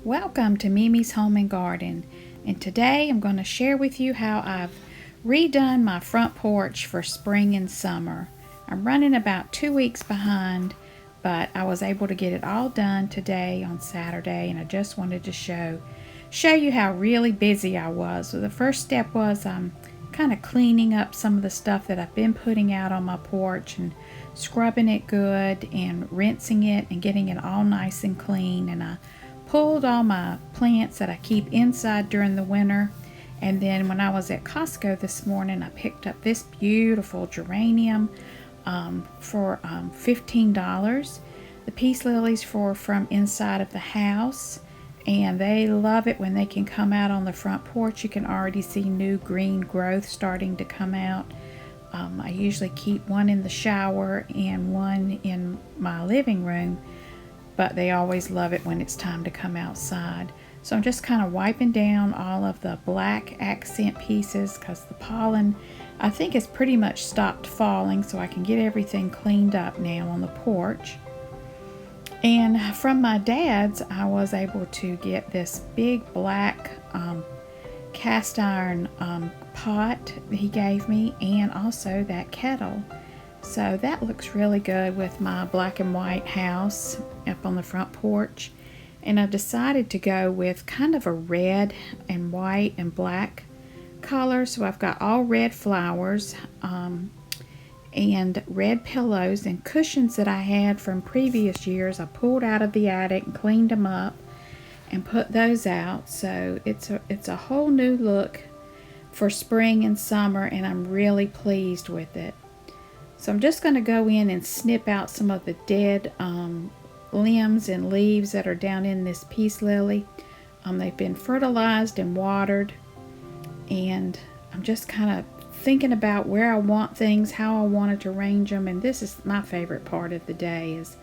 Welcome to Mimi's Home and Garden, and today I'm going to share with you how I've redone my front porch for spring and summer. I'm running about 2 weeks behind, but I was able to get it all done today on Saturday, and I just wanted to show you how really busy I was. So the first step was I'm kind of cleaning up some of the stuff that I've been putting out on my porch and scrubbing it good and rinsing it and getting it all nice and clean. And I pulled all my plants that I keep inside during the winter, and then when I was at Costco this morning I picked up this beautiful geranium for $15. The peace lilies from inside of the house, and they love it when they can come out on the front porch. You can already see new green growth starting to come out. I usually keep one in the shower and one in my living room, but they always love it when it's time to come outside. So I'm just kind of wiping down all of the black accent pieces because the pollen, I think, has pretty much stopped falling, so I can get everything cleaned up now on the porch. And from my dad's, I was able to get this big black cast iron pot that he gave me, and also that kettle. So that looks really good with my black and white house up on the front porch. And I've decided to go with kind of a red and white and black color. So I've got all red flowers and red pillows and cushions that I had from previous years. I pulled out of the attic and cleaned them up and put those out. So it's a whole new look for spring and summer, and I'm really pleased with it. So I'm just going to go in and snip out some of the dead limbs and leaves that are down in this peace lily. They've been fertilized and watered, and I'm just kind of thinking about where I want things, how I wanted to arrange them, and this is my favorite part of the day, is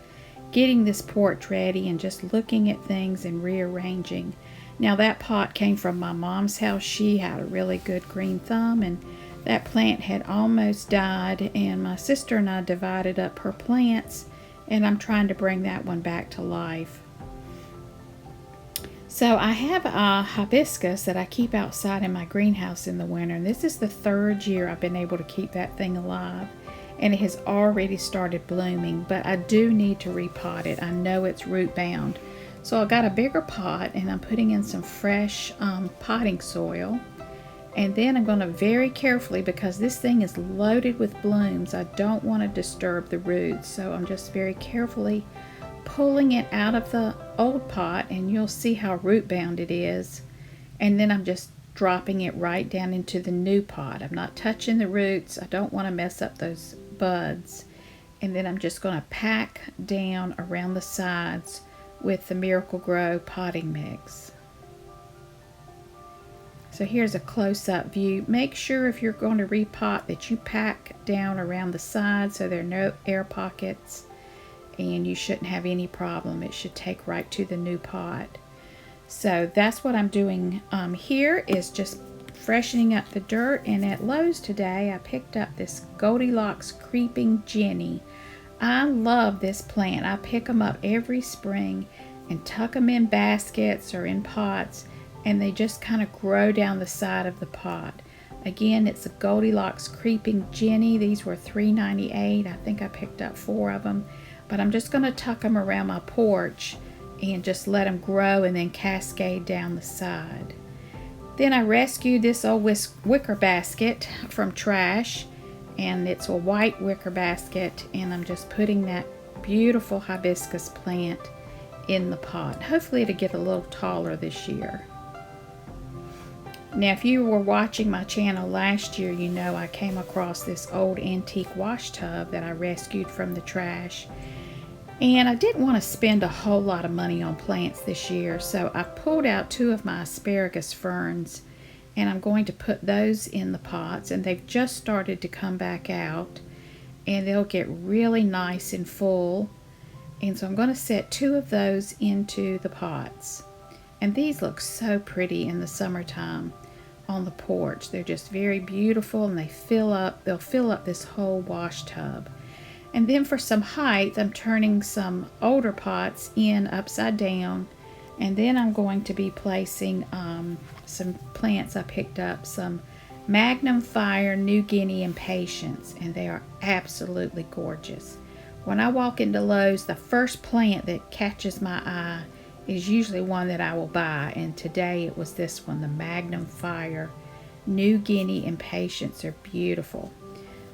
getting this porch ready and just looking at things and rearranging. Now that pot came from my mom's house. She had a really good green thumb, and that plant had almost died, and my sister and I divided up her plants, and I'm trying to bring that one back to life. So I have a hibiscus that I keep outside in my greenhouse in the winter, and this is the third year I've been able to keep that thing alive, and it has already started blooming, but I do need to repot it. I know it's root bound. So I got a bigger pot, and I'm putting in some fresh potting soil. And then I'm going to very carefully, because this thing is loaded with blooms, I don't want to disturb the roots. So I'm just very carefully pulling it out of the old pot, and you'll see how root bound it is. And then I'm just dropping it right down into the new pot. I'm not touching the roots. I don't want to mess up those buds. And then I'm just going to pack down around the sides with the Miracle-Gro potting mix. So here's a close-up view. Make sure if you're going to repot that you pack down around the sides so there are no air pockets, and you shouldn't have any problem. It should take right to the new pot. So that's what I'm doing here, is just freshening up the dirt. And at Lowe's today I picked up this Goldilocks Creeping Jenny. I love this plant. I pick them up every spring and tuck them in baskets or in pots, and they just kind of grow down the side of the pot. Again, it's a Goldilocks Creeping Jenny. These were $3.98. I think I picked up 4 of them. But I'm just going to tuck them around my porch and just let them grow and then cascade down the side. Then I rescued this old wicker basket from trash, and it's a white wicker basket, and I'm just putting that beautiful hibiscus plant in the pot. Hopefully it'll get a little taller this year. Now, if you were watching my channel last year, you know I came across this old antique wash tub that I rescued from the trash. And I didn't want to spend a whole lot of money on plants this year, so I pulled out 2 of my asparagus ferns, and I'm going to put those in the pots, and they've just started to come back out, and they'll get really nice and full. And so I'm going to set 2 of those into the pots. And these look so pretty in the summertime on the porch. They're just very beautiful, and they'll fill up this whole wash tub. And then for some height, I'm turning some older pots in upside down And then I'm going to be placing some plants I picked up, some Magnum Fire New Guinea Impatiens, and they are absolutely gorgeous. When I walk into Lowe's, the first plant that catches my eye is usually one that I will buy, and today it was this one, the Magnum Fire New Guinea Impatiens. They're beautiful.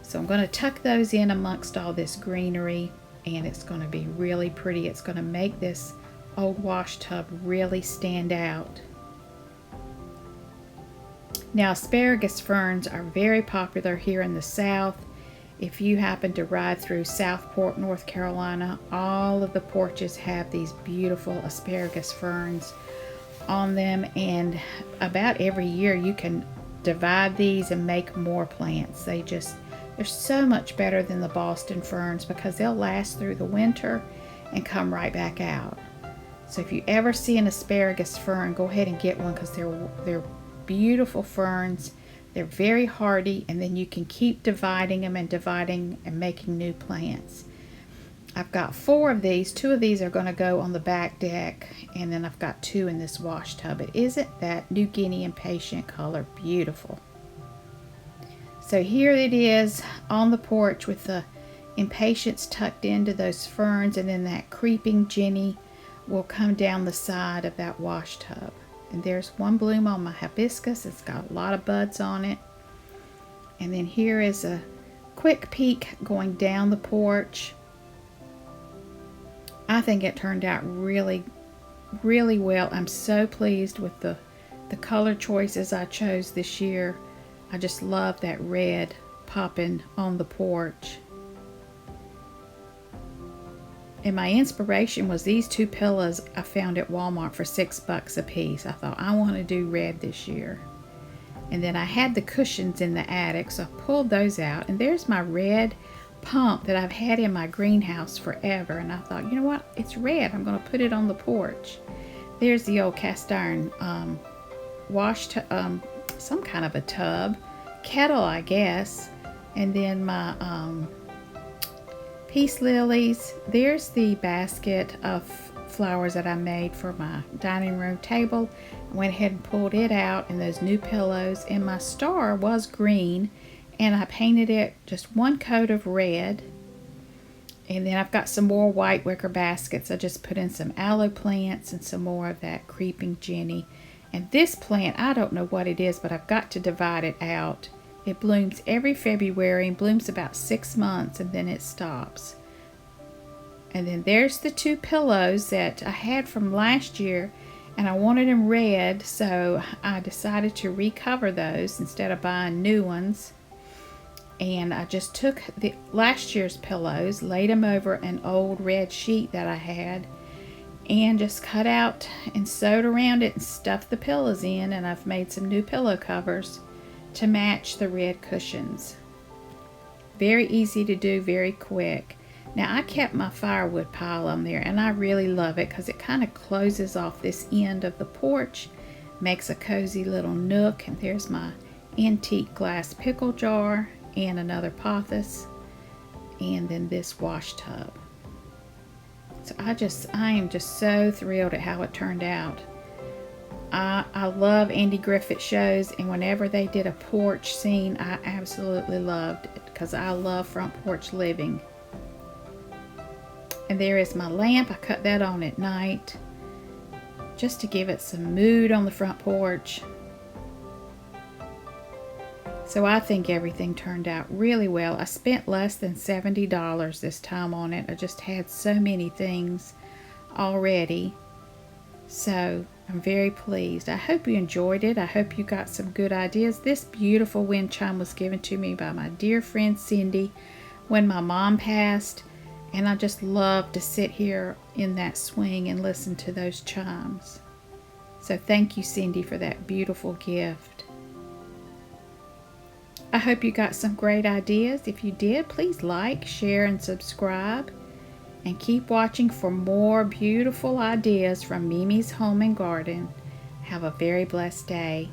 So I'm going to tuck those in amongst all this greenery, and it's going to be really pretty. It's going to make this old wash tub really stand out. Now, asparagus ferns are very popular here in the South. If you happen to ride through Southport, North Carolina, all of the porches have these beautiful asparagus ferns on them, and about every year you can divide these and make more plants. They're so much better than the Boston ferns because they'll last through the winter and come right back out. So if you ever see an asparagus fern, go ahead and get one because they're beautiful ferns. They're very hardy, and then you can keep dividing them and making new plants. I've got 4 of these. 2 of these are going to go on the back deck, and then I've got 2 in this wash tub. But isn't that New Guinea Impatient color beautiful? So here it is on the porch with the impatiens tucked into those ferns, and then that creeping Jenny will come down the side of that wash tub. And there's one bloom on my hibiscus. It's got a lot of buds on it. And then here is a quick peek going down the porch. I think it turned out really, really well. I'm so pleased with the color choices I chose this year. I just love that red popping on the porch. And my inspiration was these 2 pillows I found at Walmart for $6 a piece. I thought, I want to do red this year. And then I had the cushions in the attic, so I pulled those out. And there's my red pump that I've had in my greenhouse forever. And I thought, you know what? It's red. I'm going to put it on the porch. There's the old cast iron some kind of a tub, kettle, I guess. And then my peace lilies. There's the basket of flowers that I made for my dining room table. I went ahead and pulled it out, and those new pillows. And my star was green, and I painted it just one coat of red. And then I've got some more white wicker baskets. I just put in some aloe plants and some more of that creeping Jenny. And this plant, I don't know what it is, but I've got to divide it out. It blooms every February and blooms about 6 months, and then it stops. And then there's the 2 pillows that I had from last year, and I wanted them red, so I decided to recover those instead of buying new ones. And I just took the last year's pillows, laid them over an old red sheet that I had, and just cut out and sewed around it and stuffed the pillows in, and I've made some new pillow covers to match the red cushions. Very easy to do, very quick. Now, I kept my firewood pile on there, and I really love it because it kind of closes off this end of the porch, makes a cozy little nook. And there's my antique glass pickle jar and another pothos, and then this wash tub. So I am just so thrilled at how it turned out. I love Andy Griffith shows, and whenever they did a porch scene, I absolutely loved it because I love front porch living. And there is my lamp. I cut that on at night just to give it some mood on the front porch. So I think everything turned out really well. I spent less than $70 this time on it. I just had so many things already. So I'm very pleased. I hope you enjoyed it. I hope you got some good ideas. This beautiful wind chime was given to me by my dear friend Cindy when my mom passed. And I just love to sit here in that swing and listen to those chimes. So thank you, Cindy, for that beautiful gift. I hope you got some great ideas. If you did, please like, share, and subscribe. And keep watching for more beautiful ideas from Mimi's Home and Garden. Have a very blessed day.